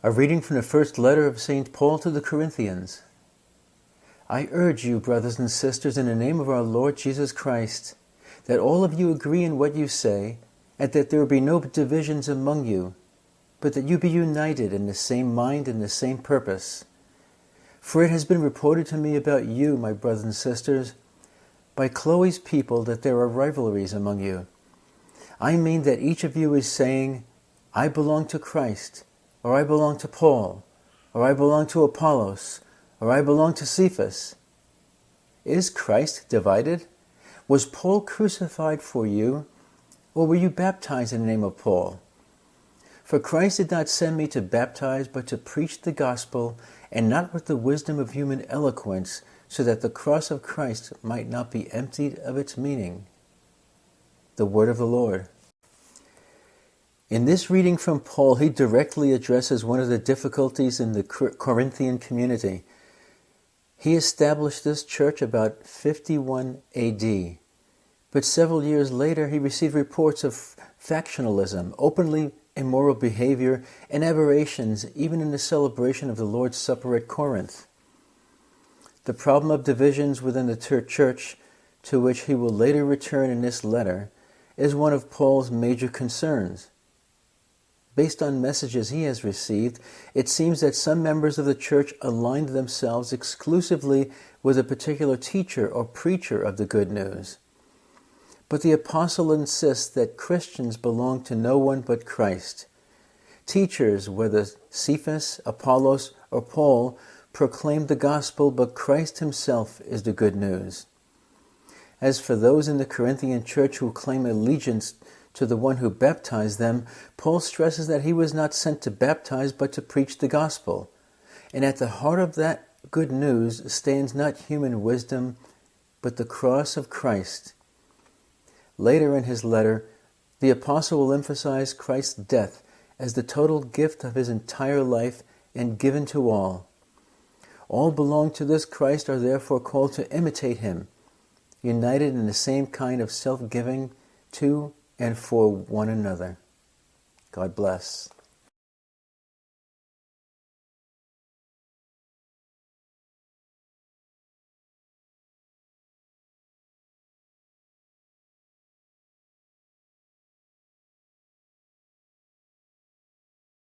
A reading from the first letter of St. Paul to the Corinthians. I urge you, brothers and sisters, in the name of our Lord Jesus Christ, that all of you agree in what you say, and that there be no divisions among you, but that you be united in the same mind and the same purpose. For it has been reported to me about you, my brothers and sisters, by Chloe's people, that there are rivalries among you. I mean that each of you is saying, I belong to Christ, or I belong to Paul, or I belong to Apollos, or I belong to Cephas. Is Christ divided? Was Paul crucified for you, or were you baptized in the name of Paul? For Christ did not send me to baptize, but to preach the gospel, and not with the wisdom of human eloquence, so that the cross of Christ might not be emptied of its meaning. The word of the Lord. In this reading from Paul, he directly addresses one of the difficulties in the Corinthian community. He established this church about 51 AD, but several years later he received reports of factionalism, openly immoral behavior, and aberrations even in the celebration of the Lord's Supper at Corinth. The problem of divisions within the church, to which he will later return in this letter, is one of Paul's major concerns. Based on messages he has received, it seems that some members of the church aligned themselves exclusively with a particular teacher or preacher of the good news. But the apostle insists that Christians belong to no one but Christ. Teachers, whether Cephas, Apollos, or Paul, proclaim the gospel, but Christ himself is the good news. As for those in the Corinthian church who claim allegiance to the one who baptized them, Paul stresses that he was not sent to baptize but to preach the gospel. And at the heart of that good news stands not human wisdom, but the cross of Christ. Later in his letter, the apostle will emphasize Christ's death as the total gift of his entire life and given to all. All belong to this Christ are therefore called to imitate him, united in the same kind of self-giving to and for one another. God bless.